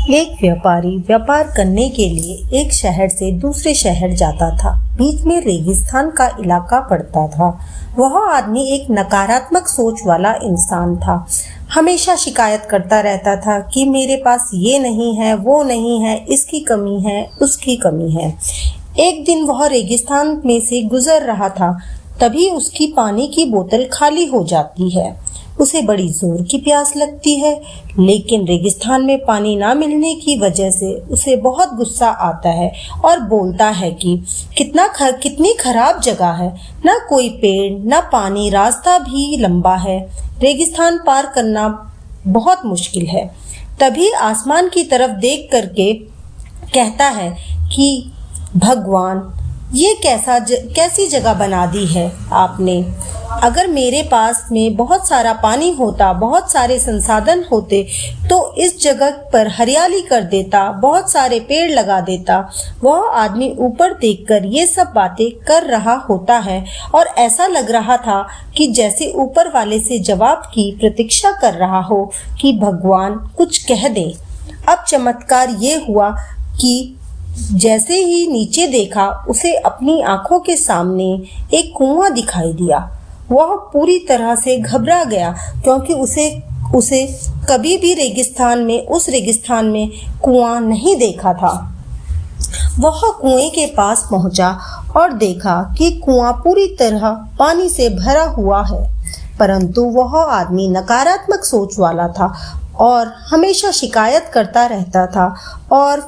एक व्यापारी व्यापार करने के लिए एक शहर से दूसरे शहर जाता था। बीच में रेगिस्तान का इलाका पड़ता था। वह आदमी एक नकारात्मक सोच वाला इंसान था। हमेशा शिकायत करता रहता था कि मेरे पास ये नहीं है, वो नहीं है, इसकी कमी है, उसकी कमी है। एक दिन वह रेगिस्तान में से गुजर रहा था, तभी उसकी पानी की बोतल खाली हो जाती है। उसे बड़ी जोर की प्यास लगती है, लेकिन रेगिस्तान में पानी ना मिलने की वजह से उसे बहुत गुस्सा आता है और बोलता है कि कितनी खराब जगह है, ना कोई पेड़, ना पानी, रास्ता भी लंबा है, रेगिस्तान पार करना बहुत मुश्किल है। तभी आसमान की तरफ देख करके कहता है कि भगवान, ये कैसी जगह बना दी है आपने। अगर मेरे पास में बहुत सारा पानी होता, बहुत सारे संसाधन होते, तो इस जगह पर हरियाली कर देता, बहुत सारे पेड़ लगा देता। वह आदमी ऊपर देखकर ये सब बातें कर रहा होता है और ऐसा लग रहा था कि जैसे ऊपर वाले से जवाब की प्रतीक्षा कर रहा हो कि भगवान कुछ कह दे। अब चमत्कार ये हुआ कि जैसे ही नीचे देखा, उसे अपनी आंखों के सामने एक कुआं दिखाई दिया। वह पूरी तरह से घबरा गया, क्योंकि उसे कभी भी उस रेगिस्तान में कुआं नहीं देखा था। वह कुएं के पास पहुंचा और देखा कि कुआं पूरी तरह पानी से भरा हुआ है, परंतु वह आदमी नकारात्मक सोच वाला था और हमेशा शिकायत करता रहता था और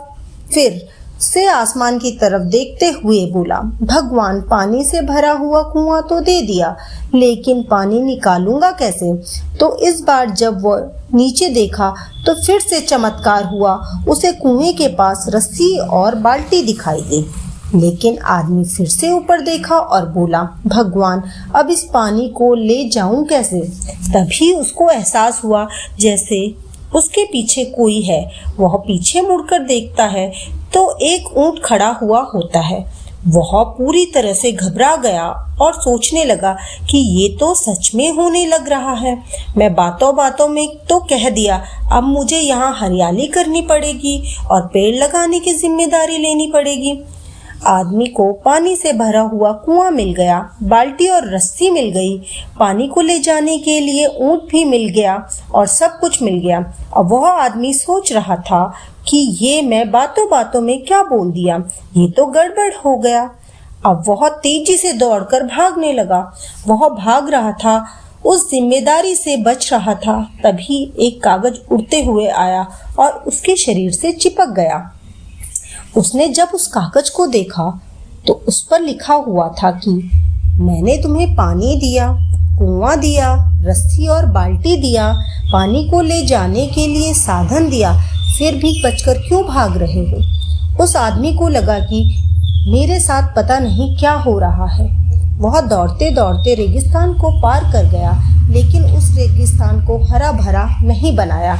फिर से आसमान की तरफ देखते हुए बोला, भगवान, पानी से भरा हुआ कुआं तो दे दिया, लेकिन पानी निकालूंगा कैसे। तो इस बार जब वह नीचे देखा तो फिर से चमत्कार हुआ। उसे कुएं के पास रस्सी और बाल्टी दिखाई दी, लेकिन आदमी फिर से ऊपर देखा और बोला, भगवान, अब इस पानी को ले जाऊं कैसे। तभी उसको एहसास हुआ जैसे उसके पीछे कोई है। वह पीछे मुड़कर देखता है तो एक ऊंट खड़ा हुआ होता है। वह पूरी तरह से घबरा गया और सोचने लगा कि ये तो सच में होने लग रहा है। मैं बातों बातों में तो कह दिया, अब मुझे यहाँ हरियाली करनी पड़ेगी और पेड़ लगाने की जिम्मेदारी लेनी पड़ेगी। आदमी को पानी से भरा हुआ कुआं मिल गया, बाल्टी और रस्सी मिल गई, पानी को ले जाने के लिए ऊंट भी मिल गया और सब कुछ मिल गया। अब वह आदमी सोच रहा था कि ये मैं बातों बातों में क्या बोल दिया, ये तो गड़बड़ हो गया। अब वह तेजी से दौड़कर भागने लगा। वह भाग रहा था, उस जिम्मेदारी से बच रहा था। तभी एक कागज उड़ते हुए आया और उसके शरीर से चिपक गया। उसने जब उस कागज को देखा तो उस पर लिखा हुआ था कि मैंने तुम्हें पानी दिया, कुआं दिया, रस्सी और बाल्टी दिया, पानी को ले जाने के लिए साधन दिया, फिर भी बचकर क्यों भाग रहे हो। उस आदमी को लगा कि मेरे साथ पता नहीं क्या हो रहा है। वह दौड़ते दौड़ते रेगिस्तान को पार कर गया, लेकिन उस रेगिस्तान को हरा भरा नहीं बनाया।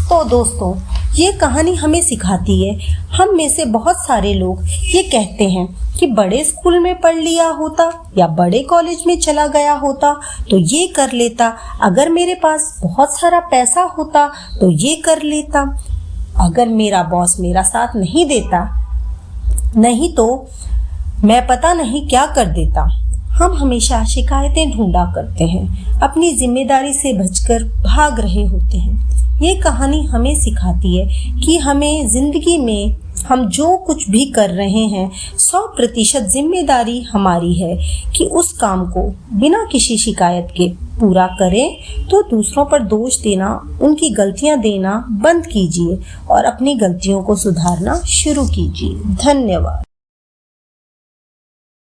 तो दोस्तों, ये कहानी हमें सिखाती है, हम में से बहुत सारे लोग ये कहते हैं कि बड़े स्कूल में पढ़ लिया होता या बड़े कॉलेज में चला गया होता तो ये कर लेता, अगर मेरे पास बहुत सारा पैसा होता तो ये कर लेता, अगर मेरा बॉस मेरा साथ नहीं देता, नहीं तो मैं पता नहीं क्या कर देता। हम हमेशा शिकायतें ढूंढा करते हैं, अपनी जिम्मेदारी से बचकर भाग रहे होते हैं। ये कहानी हमें सिखाती है कि हमें जिंदगी में हम जो कुछ भी कर रहे हैं 100% जिम्मेदारी हमारी है कि उस काम को बिना किसी शिकायत के पूरा करें। तो दूसरों पर दोष देना, उनकी गलतियां देना बंद कीजिए और अपनी गलतियों को सुधारना शुरू कीजिए। धन्यवाद।